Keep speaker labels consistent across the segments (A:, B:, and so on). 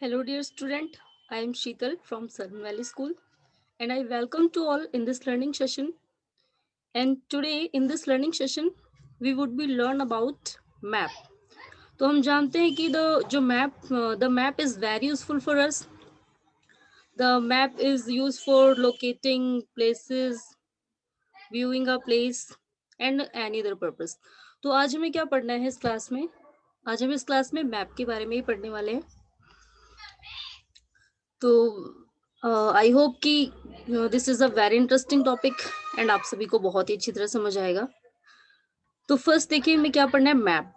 A: Hello, dear student. I am Sheetal from Sun Valley School, and I welcome to all in this learning session. And today, in this learning session, we would be learn about map. तो हम जानते हैं कि the map is very useful for us. The map is used for locating places, viewing a place, and any other purpose. तो आज हमें क्या पढ़ना है इस क्लास में? आज हम इस क्लास में मैप के बारे में ही पढ़ने वाले हैं. तो आई होप कि this is a very interesting topic and आप सभी को बहुत ही अच्छी तरह समझ आएगा. तो फर्स्ट देखिए हमें क्या पढ़ना है, मैप.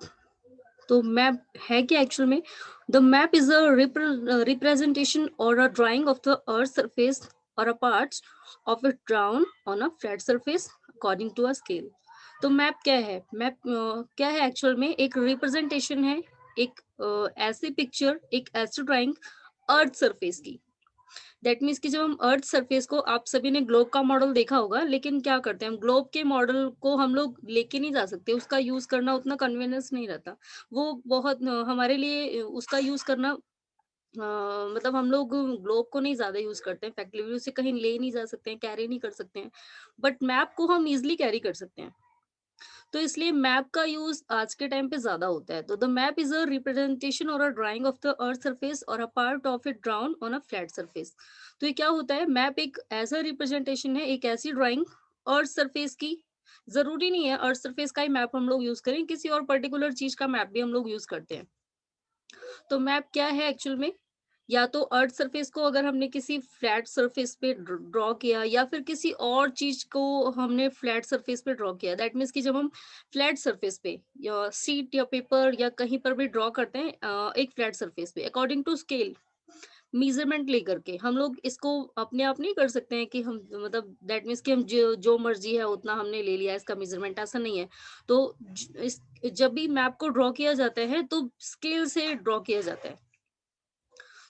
A: तो मैप है क्या एक्चुअल में? The map is a representation or a drawing of the earth surface or a parts of it drawn on a flat surface according to a scale. तो मैप क्या है? मैप क्या है actual में? एक रिप्रेजेंटेशन है, एक ऐसी पिक्चर, एक ऐसी ड्राइंग अर्थ सरफेस की. दैट मीन्स कि जब हम अर्थ सरफेस को, आप सभी ने ग्लोब का मॉडल देखा होगा, लेकिन क्या करते हैं हम, ग्लोब के मॉडल को हम लोग लेके नहीं जा सकते, उसका यूज करना उतना कन्वीनियंस नहीं रहता. वो बहुत हमारे लिए उसका यूज करना मतलब हम लोग ग्लोब को नहीं ज्यादा यूज करते हैं. फैक्टली उसे कहीं ले नहीं जा सकते हैं, कैरी नहीं कर सकते हैं. बट मैप को हम इजिली कैरी कर सकते हैं. तो इसलिए मैप का यूज आज के टाइम पे ज्यादा होता है. तो the map is a representation or a drawing of the earth surface or a part of it drawn on a flat surface. तो ये क्या होता है? मैप एक ऐसा रिप्रेजेंटेशन है, एक ऐसी ड्राइंग अर्थ सरफेस की. जरूरी नहीं है अर्थ सरफेस का ही मैप हम लोग यूज करें, किसी और पर्टिकुलर चीज का मैप भी हम लोग यूज करते हैं. तो मैप क्या है एक्चुअल में? या तो अर्थ सरफेस को अगर हमने किसी फ्लैट सरफेस पे ड्रॉ किया, या फिर किसी और चीज को हमने फ्लैट सरफेस पे ड्रॉ किया. दैट मीन्स कि जब हम फ्लैट सरफेस पे या सीट या पेपर या कहीं पर भी ड्रॉ करते हैं एक फ्लैट सरफेस पे, अकॉर्डिंग टू स्केल, मेजरमेंट लेकर के हम लोग इसको अपने आप नहीं कर सकते हैं कि हम मतलब दैट मीन्स कि हम जो जो मर्जी है उतना हमने ले लिया इसका मेजरमेंट, ऐसा नहीं है. तो जब भी मैप को ड्रॉ किया जाता है तो स्केल से ड्रॉ किया जाता है.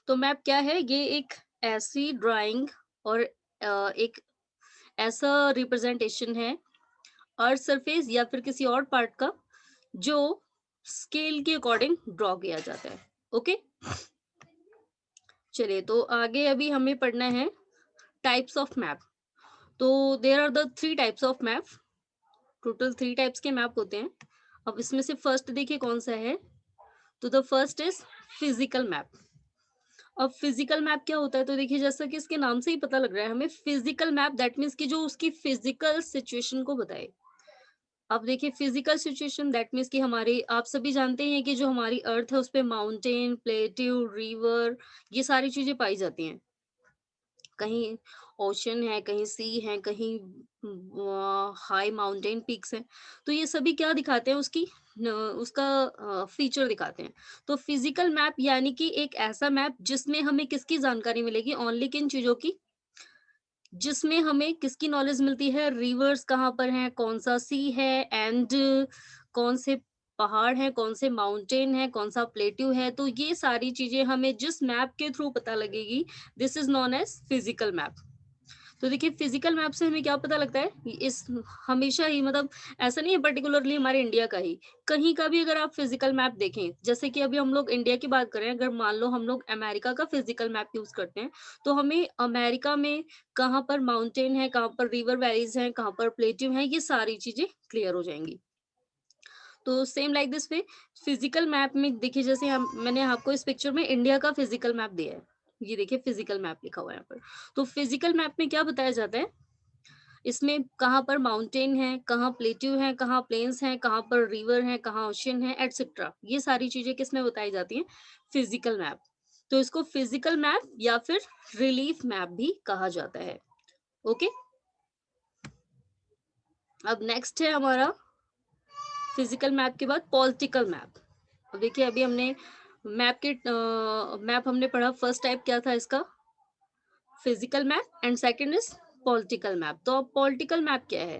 A: तो मैप क्या है? ये एक ऐसी ड्राइंग और एक ऐसा रिप्रेजेंटेशन है अर्थ सरफेस या फिर किसी और पार्ट का, जो स्केल के अकॉर्डिंग ड्रॉ किया जाता है. ओके, चलिए तो आगे अभी हमें पढ़ना है टाइप्स ऑफ मैप. तो there are the three types of map. Total three types के मैप होते हैं. अब इसमें से फर्स्ट देखिए कौन सा है. तो the first is physical map. अब फिजिकल मैप क्या होता है? तो देखिए जैसा कि इसके नाम से ही पता लग रहा है हमें, फिजिकल मैप दैट मीन्स कि जो उसकी फिजिकल सिचुएशन को बताए. अब देखिए फिजिकल सिचुएशन दैट मीन्स कि हमारी, आप सभी जानते हैं कि जो हमारी अर्थ है उस पे माउंटेन, प्लेट्यू, रिवर, ये सारी चीजें पाई जाती हैं. कहीं ओशन है, कहीं सी है, कहीं हाई माउंटेन पीक्स हैं. तो ये सभी क्या दिखाते हैं? उसका फीचर दिखाते हैं. तो फिजिकल मैप यानी कि एक ऐसा मैप जिसमें हमें किसकी जानकारी मिलेगी? ओनली किन चीजों की? जिसमें हमें किसकी नॉलेज मिलती है? रिवर्स कहाँ पर हैं, कौन सा सी है, एंड कौन से पहाड़ हैं, कौन से माउंटेन है, कौन सा प्लेट्यू है. तो ये सारी चीजें हमें जिस मैप के थ्रू पता लगेगी, this is known as physical map. तो देखिए फिजिकल मैप से हमें क्या पता लगता है? इस हमेशा ही मतलब ऐसा नहीं है पर्टिकुलरली हमारे इंडिया का ही, कहीं का भी अगर आप फिजिकल मैप देखें, जैसे कि अभी हम लोग इंडिया की बात करें, अगर मान लो हम लोग अमेरिका का फिजिकल मैप यूज करते हैं, तो हमें अमेरिका में कहाँ पर माउंटेन है, कहाँ पर रिवर वैलीज हैं, कहाँ पर प्लेट्यू है, ये सारी चीजें क्लियर हो जाएंगी. तो same like this way physical map में देखिए, जैसे हम मैंने आपको इस पिक्चर में इंडिया का फिजिकल मैप दिया है. ये देखिए फिजिकल मैप लिखा हुआ है यहाँ पर. तो फिजिकल मैप में क्या बताया जाता है? इसमें कहाँ पर माउंटेन है, कहाँ प्लेट्यू है, कहाँ प्लेन्स हैं, कहाँ पर रिवर है, कहाँ ओशन है, एटसेट्रा. ये सारी चीजें किसमें बताई जाती हैं? Physical map. तो इसको फिजिकल मैप या फिर रिलीफ मैप भी कहा जाता है. ओके, अब नेक्स्ट है हमारा फिजिकल मैप के बाद पॉलिटिकल मैप. अब देखिए अभी हमने मैप हमने पढ़ा, फर्स्ट टाइप क्या था इसका? Physical map, and second is political map. तो अब पॉलिटिकल मैप क्या है?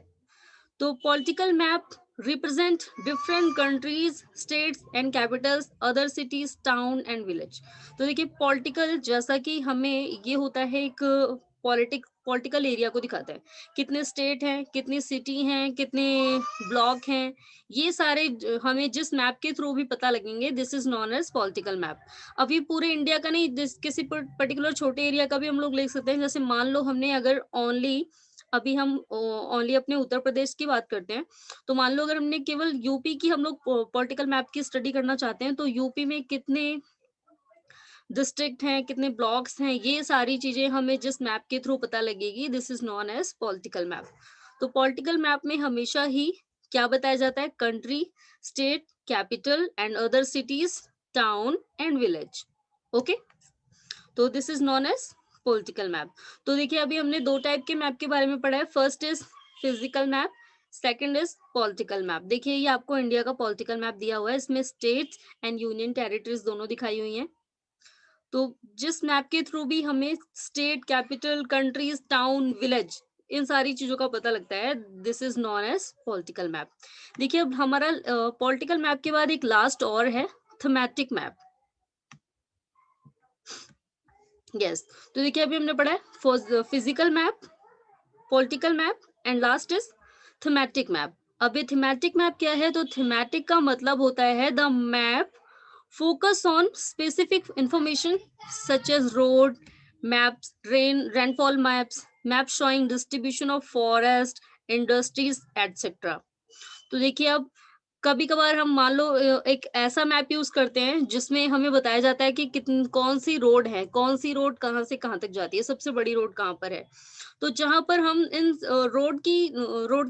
A: तो political map represent different countries, states and Capitals, other cities, town and village. तो देखिए पॉलिटिकल, जैसा कि हमें ये होता है एक पॉलिटिकल एरिया को दिखाता है। कितने स्टेट हैं, कितनी सिटी हैं, कितने ब्लॉक हैं, ये सारे हमें जिस मैप के थ्रू भी पता लगेंगे, this is known as political map. अभी पूरे इंडिया का नहीं, किसी पर्टिकुलर छोटे एरिया का भी हम लोग ले सकते हैं। जैसे मान लो हमने अगर अभी हम ओनली अपने उत्तर प्रदेश की बात करते हैं, तो मान लो अगर हमने केवल यूपी की हम लोग पॉलिटिकल मैप की स्टडी करना चाहते हैं, तो यूपी में कितने डिस्ट्रिक्ट हैं, कितने ब्लॉक्स हैं, ये सारी चीजें हमें जिस मैप के थ्रू पता लगेगी, this is known as political map. तो पॉलिटिकल मैप में हमेशा ही क्या बताया जाता है? Country, state, capital and other cities, town and village. Okay, तो this is known as political map. तो देखिए अभी हमने दो टाइप के मैप के बारे में पढ़ा है। First is physical map, second is political map. देखिए ये आपको इंडिया का पॉलिटिकल मैप दिया हुआ है, इसमें स्टेट्स एंड यूनियन टेरिटरीज दोनों दिखाई हुई हैं। तो जिस मैप के थ्रू भी हमें state, capital, countries, town, village, इन सारी चीजों का पता लगता है, this is known as political map. देखिए अब हमारा पॉलिटिकल मैप के बाद एक लास्ट और है, थीमेटिक मैप। यस, तो देखिए अभी हमने पढ़ा है physical map, political map and last is thematic map. अब ये थीमेटिक मैप क्या है? तो थीमेटिक का मतलब होता है the map focus on specific information such as road maps, rainfall maps, maps showing distribution of forest, industries, etc. तो देखिए अब कभी कभार हम मान लो एक ऐसा मैप यूज करते हैं जिसमें हमें बताया जाता है कि कौन सी रोड है, कौन सी रोड कहाँ से कहाँ तक जाती है, सबसे बड़ी रोड कहाँ पर है। तो जहां पर हम इन रोड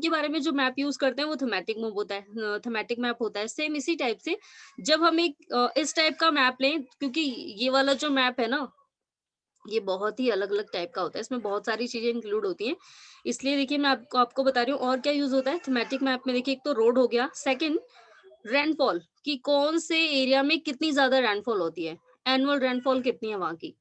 A: के बारे में जो मैप यूज करते हैं वो थीमेटिक मैप होता है, थीमेटिक मैप होता है। सेम इसी टाइप से जब हम एक इस टाइप का मैप लें, क्योंकि ये वाला जो मैप है ना, ये बहुत ही अलग अलग टाइप का होता है, इसमें बहुत सारी चीजें इंक्लूड होती हैं, इसलिए देखिए मैं आपको बता रही हूँ और क्या यूज होता है थीमेटिक मैप में। देखिए एक तो रोड हो गया, सेकंड रेनफॉल, कि कौन से एरिया में कितनी ज्यादा रेनफॉल होती है, एनुअल रेनफॉल कितनी है वहां की।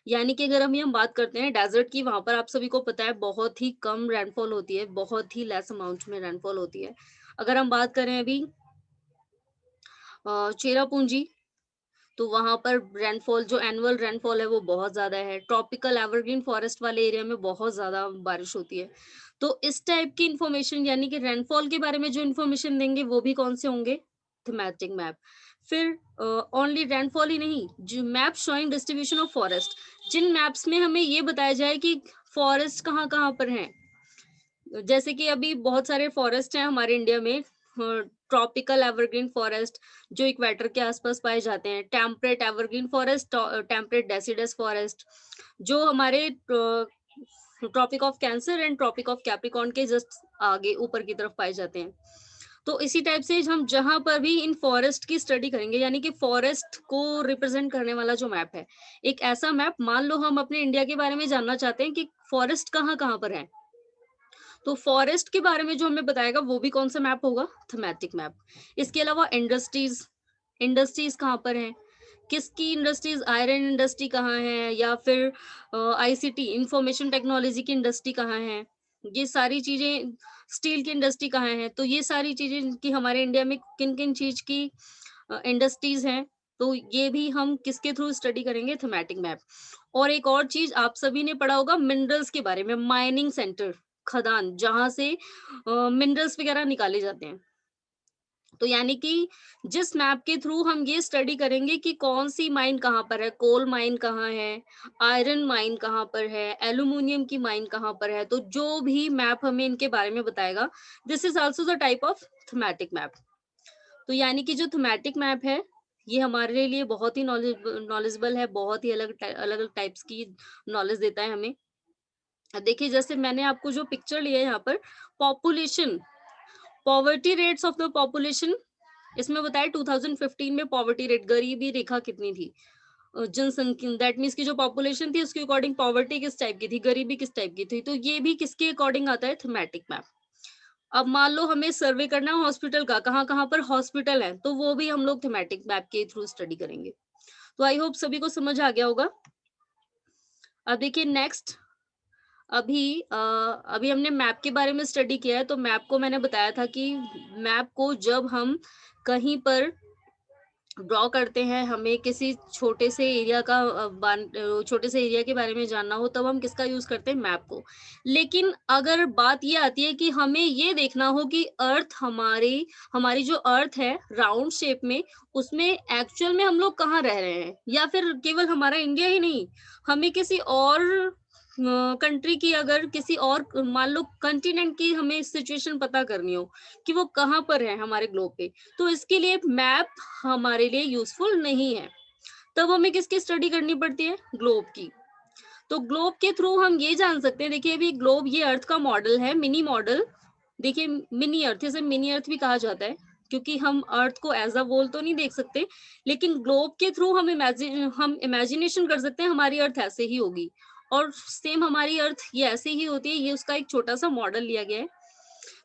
A: यानी कि अगर हम बात करते हैं डेजर्ट की, वहां पर आप सभी को पता है बहुत ही कम रेनफॉल होती है, बहुत ही लेस अमाउंट में रेनफॉल होती है। अगर हम बात करें अभी चेरापूंजी, तो वहां पर रेनफॉल, जो एनुअल रेनफॉल है वो बहुत ज्यादा है। ट्रॉपिकल एवरग्रीन फॉरेस्ट वाले एरिया में बहुत ज्यादा बारिश होती है। तो इस टाइप की इंफॉर्मेशन, यानी कि रेनफॉल के बारे में जो इन्फॉर्मेशन देंगे वो भी कौन से होंगे? Thematic map. फिर ओनली रेनफॉल ही नहीं, जो map showing distribution of forest, जिन मैप्स में हमें ये बताया जाए कि फॉरेस्ट कहाँ कहाँ पर हैं। जैसे कि अभी बहुत सारे फॉरेस्ट हैं हमारे इंडिया में, ट्रॉपिकल एवरग्रीन फॉरेस्ट जो इक्वेटर के आसपास पाए जाते हैं, temperate evergreen forest, temperate deciduous forest जो हमारे tropic of cancer and tropic of capricorn के जस्ट आगे ऊपर की तरफ पाए जाते हैं। तो इसी टाइप से हम जहां पर भी इन फॉरेस्ट की स्टडी करेंगे, यानी कि फॉरेस्ट को रिप्रेजेंट करने वाला जो मैप है, एक ऐसा मैप, मान लो हम अपने इंडिया के बारे में जानना चाहते हैं कि फॉरेस्ट कहाँ कहाँ पर है, तो फॉरेस्ट के बारे में जो हमें बताएगा वो भी कौन सा मैप होगा? Thematic map. इसके अलावा इंडस्ट्रीज, इंडस्ट्रीज कहाँ पर हैं, किसकी इंडस्ट्रीज, आयरन इंडस्ट्री कहाँ है, या फिर आईसीटी इंफॉर्मेशन टेक्नोलॉजी की इंडस्ट्री कहाँ है, ये सारी चीजें, स्टील की इंडस्ट्री कहाँ है। तो ये सारी चीजें कि हमारे इंडिया में किन किन चीज की इंडस्ट्रीज हैं, तो ये भी हम किसके थ्रू स्टडी करेंगे? Thematic map. और एक और चीज आप सभी ने पढ़ा होगा मिनरल्स के बारे में, माइनिंग सेंटर, खदान जहां से मिनरल्स वगैरह निकाले जाते हैं। तो यानी कि जिस मैप के थ्रू हम ये स्टडी करेंगे कि कौन सी माइन कहाँ पर है, कोल माइन कहाँ है, आयरन माइन कहाँ पर है, एल्यूमिनियम की माइन कहाँ पर है, तो जो भी मैप हमें इनके बारे में बताएगा, this is also the type of thematic map. तो यानी कि जो थीमेटिक मैप है ये हमारे लिए बहुत ही नॉलेजेबल है, बहुत ही अलग अलग टाइप्स की नॉलेज देता है हमें। अब देखिए जैसे मैंने आपको जो पिक्चर लिया है यहाँ पर, population, poverty rates of the population, इसमें बताया 2015 में पॉवर्टी रेट, गरीबी रेखा कितनी थी, जनसंख्या, दैट मीन्स की जो पॉपुलेशन थी उसके अकॉर्डिंग पॉवर्टी किस टाइप की थी, गरीबी किस टाइप की थी। तो ये भी किसके अकॉर्डिंग आता है? Thematic map. अब मान लो हमें सर्वे करना है हॉस्पिटल का, कहाँ कहाँ पर हॉस्पिटल है, तो वो भी हम लोग थीमेटिक मैप के थ्रू स्टडी करेंगे। तो आई होप सभी को समझ आ गया होगा। अब देखिए नेक्स्ट, अभी हमने मैप के बारे में स्टडी किया है। तो मैप को मैंने बताया था कि मैप को जब हम कहीं पर ड्रॉ करते हैं, हमें किसी छोटे से एरिया का छोटे से एरिया के बारे में जानना हो, तब हम किसका यूज़ करते हैं? मैप को। लेकिन अगर बात ये आती है कि हमें ये देखना हो कि अर्थ हमारी हमारी जो अर्थ है राउंड शेप में, उसमें एक्चुअल में हम लोग कहाँ रह रहे हैं? या फिर केवल हमारा इंडिया ही नहीं, हमें किसी और कंट्री की, अगर किसी और मान लो कॉन्टिनेंट की हमें सिचुएशन पता करनी हो कि वो कहाँ पर है हमारे ग्लोब पे, तो इसके लिए मैप हमारे लिए यूज़फुल नहीं है। तब हमें किसकी स्टडी करनी पड़ती है? ग्लोब की। तो ग्लोब के थ्रू हम ये जान सकते हैं, देखिए अभी ग्लोब ये अर्थ का मॉडल है, मिनी मॉडल। देखिए मिनी अर्थ, इसे मिनी अर्थ भी कहा जाता है, क्योंकि हम अर्थ को एज़ अ होल तो नहीं देख सकते, लेकिन ग्लोब के थ्रू हम इमेजिनेशन कर सकते हैं हमारी अर्थ ऐसे ही होगी। और सेम हमारी अर्थ ये ऐसे ही होती है, ये उसका एक छोटा-सा मॉडल लिया गया है।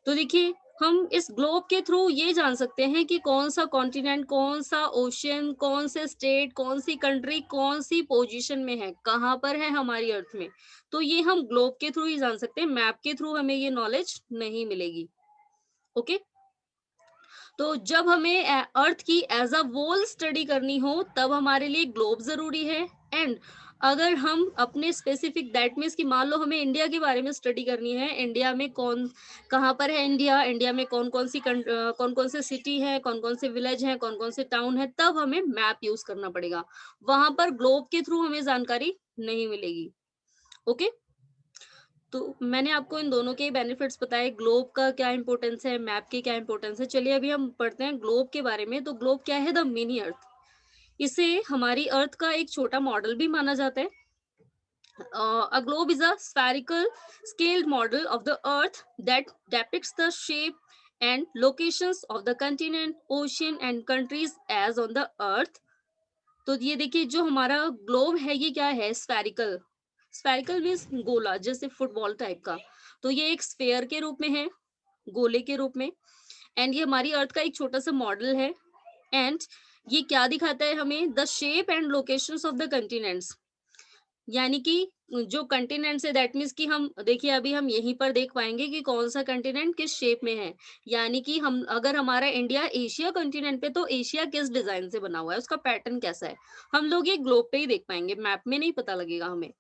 A: तो देखिए हम इस ग्लोब के थ्रू ये जान सकते हैं कि कौन सा कॉन्टिनेंट, कौन सा ओशियन, कौन से स्टेट, कौन सी कंट्री, कौन सी पोजीशन में है, कहाँ पर है हमारी अर्थ में। तो ये हम ग्लोब के थ्रू ही जान सकते हैं, मैप के थ्रू हमें ये नॉलेज नहीं मिलेगी। ओके, तो जब हमें अर्थ की एज अ वोल स्टडी करनी हो, तब हमारे लिए ग्लोब जरूरी है। एंड अगर हम अपने स्पेसिफिक दैट मीन्स कि मान लो हमें इंडिया के बारे में स्टडी करनी है, इंडिया में कौन कहाँ पर है, इंडिया इंडिया में कौन कौन सी कौन कौन से सिटी है, कौन कौन से विलेज है, कौन कौन से टाउन है, तब हमें मैप यूज करना पड़ेगा। वहां पर ग्लोब के थ्रू हमें जानकारी नहीं मिलेगी। ओके, तो मैंने आपको इन दोनों के बेनिफिट्स बताए, ग्लोब का क्या इंपॉर्टेंस है, मैप की क्या इंपॉर्टेंस है। चलिए अभी हम पढ़ते हैं ग्लोब के बारे में। तो ग्लोब क्या है? द मिनी अर्थ। इसे हमारी अर्थ का एक छोटा मॉडल भी माना जाता है। A globe is a spherical scaled model of the earth that depicts the shape and locations of the continent, ocean and countries as on the earth. तो ये देखिए जो हमारा ग्लोब है ये क्या है? स्फेरिकल। स्फेरिकल मीन्स गोला, जैसे फुटबॉल टाइप का। तो ये एक स्फेयर के रूप में है, गोले के रूप में। एंड ये हमारी अर्थ का एक छोटा सा मॉडल है। एंड ये क्या दिखाता है हमें? The shape and locations of the continents. यानी कि जो कंटिनेंट्स है, दैट मीन्स कि हम देखिए अभी हम यहीं पर देख पाएंगे कि कौन सा कंटिनेंट किस शेप में है। यानी कि हम अगर हमारा इंडिया एशिया कंटिनेंट पे, तो एशिया किस डिजाइन से बना हुआ है, उसका पैटर्न कैसा है, हम लोग ये ग्लोब पे ही देख पाएंगे, मैप में नहीं पता लगेगा हमें।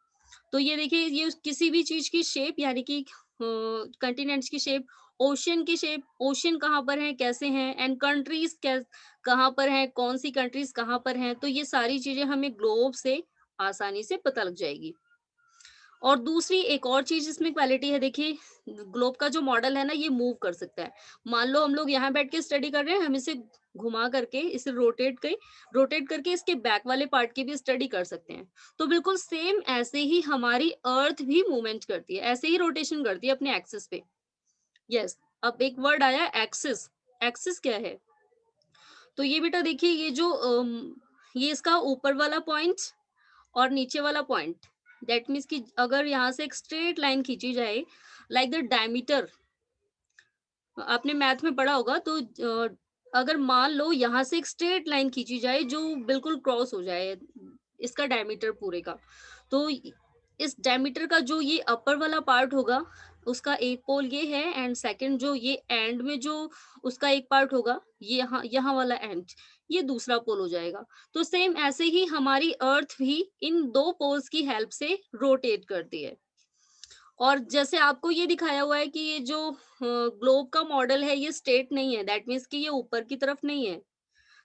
A: तो ये देखिए ये किसी भी चीज की शेप, यानी कि कंटिनेंट्स की शेप, ओशियन की शेप, ओशियन कहाँ पर है, कैसे हैं, एंड कंट्रीज कहाँ पर है, कौन सी कंट्रीज कहाँ पर हैं, तो ये सारी चीजें हमें ग्लोब से आसानी से पता लग जाएगी। और दूसरी एक और चीज इसमें क्वालिटी है, देखिए ग्लोब का जो मॉडल है ना, ये मूव कर सकता है। मान लो हम लोग यहाँ बैठ के स्टडी कर रहे हैं, हम इसे घुमा करके, इसे रोटेट करके इसके बैक वाले पार्ट की भी स्टडी कर सकते हैं। तो बिल्कुल सेम ऐसे ही हमारी अर्थ भी मूवमेंट करती है, ऐसे ही रोटेशन करती है अपने एक्सिस पे। यस, अब एक वर्ड आया एक्सिस। एक्सिस क्या है? तो ये बेटा देखिए ये जो ये इसका ऊपर वाला पॉइंट और नीचे वाला पॉइंट, दैट मीन्स कि अगर यहाँ से एक स्ट्रेट लाइन खींची जाए, लाइक द डायमीटर, आपने मैथ में पढ़ा होगा, तो अगर मान लो यहाँ से एक स्ट्रेट लाइन खींची जाए जो बिल्कुल क्रॉस हो जाए इसका डायमीटर पूरे का, तो इस डायमीटर का जो ये अपर वाला पार्ट होगा, उसका एक पोल ये है, एंड सेकंड जो ये एंड में जो उसका एक पार्ट होगा, ये यहाँ वाला एंड, ये दूसरा पोल हो जाएगा। तो सेम ऐसे ही हमारी अर्थ भी इन दो पोल्स की हेल्प से रोटेट करती है। और जैसे आपको ये दिखाया हुआ है कि ये जो ग्लोब का मॉडल है, ये स्ट्रेट नहीं है, दैट मीन्स कि ये ऊपर की तरफ नहीं है।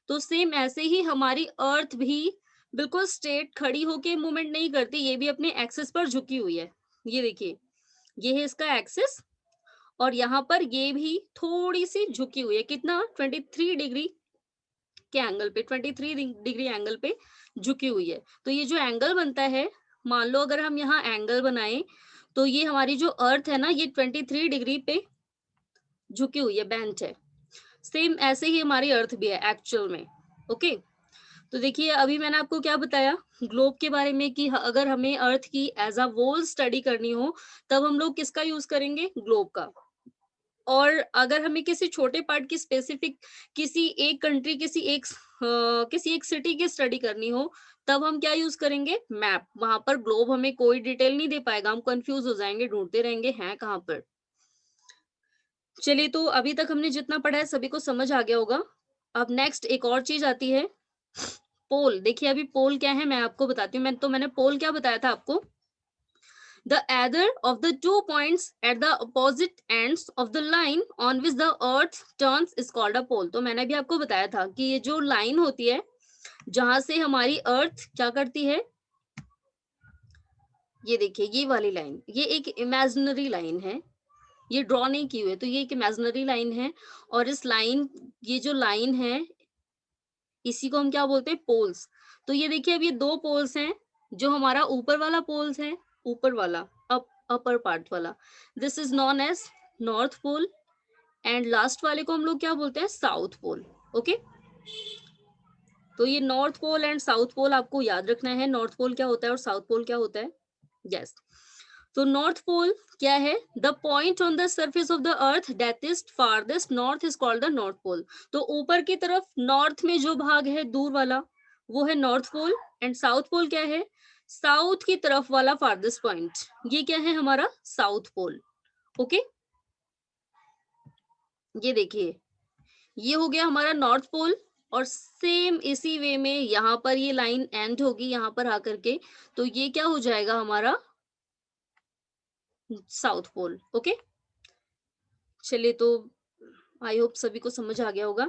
A: तो सेम ऐसे ही हमारी अर्थ भी बिल्कुल स्ट्रेट खड़ी होके मूवमेंट नहीं करती, ये भी अपने एक्सिस पर झुकी हुई है। ये देखिए, ये है इसका एक्सिस, और यहाँ पर ये भी थोड़ी सी झुकी हुई है, कितना? 23 डिग्री के एंगल पे, 23 डिग्री एंगल पे झुकी हुई है। तो ये जो एंगल बनता है, मान लो अगर हम यहाँ एंगल बनाएं, तो ये हमारी जो अर्थ है ना, ये 23 डिग्री पे झुकी हुई है, बेंट है। सेम ऐसे ही हमारी अर्थ भी है एक्चुअल में। ओके, तो देखिए अभी मैंने आपको क्या बताया ग्लोब के बारे में कि अगर हमें अर्थ की एज अ होल स्टडी करनी हो, तब हम लोग किसका यूज करेंगे? ग्लोब का। और अगर हमें किसी छोटे पार्ट की स्पेसिफिक, किसी एक कंट्री, किसी एक सिटी की स्टडी करनी हो, तब हम क्या यूज करेंगे? मैप। वहां पर ग्लोब हमें कोई डिटेल नहीं दे पाएगा, हम कंफ्यूज हो जाएंगे, ढूंढते रहेंगे हैं कहाँ पर। चलिए, तो अभी तक हमने जितना पढ़ा है सभी को समझ आ गया होगा। अब नेक्स्ट एक और चीज आती है, पोल, देखिए अभी पोल क्या है मैं आपको बताती हूँ। मैंने पोल क्या बताया था आपको? The either of the 2 points at the opposite ends of the line on which the earth turns is called a pole। तो मैंने भी आपको बताया था कि ये जो लाइन होती है जहां से हमारी अर्थ क्या करती है, ये देखिए ये वाली लाइन, ये एक इमेजिनरी लाइन है, ये ड्रॉ नहीं की हुई है, तो ये एक इमेजिनरी लाइन है। और इस लाइन, ये जो लाइन है, इसी को हम क्या बोलते हैं? पोल्स। तो ये देखिए अब ये दो पोल्स हैं, जो हमारा ऊपर वाला पोल्स है, ऊपर वाला, अपर पार्ट वाला, this is known as north pole, and last वाले को हम लोग क्या बोलते हैं? South pole. ओके, तो ये north pole and south pole आपको याद रखना है, नॉर्थ पोल क्या होता है और साउथ पोल क्या होता है। यस, तो नॉर्थ पोल क्या है? The point on the surface of the earth that is farthest north is called the north pole. तो ऊपर की तरफ नॉर्थ में जो भाग है दूर वाला, वो है north pole, and south pole क्या है? साउथ की तरफ वाला फारदेस्ट पॉइंट, ये क्या है? हमारा साउथ पोल। ओके, ये देखिए ये हो गया हमारा नॉर्थ पोल। और सेम इसी वे में यहाँ पर ये लाइन एंड होगी यहाँ पर आकर के, तो ये क्या हो जाएगा हमारा? South pole. ओके, चलिए, तो आई होप सभी को समझ आ गया होगा।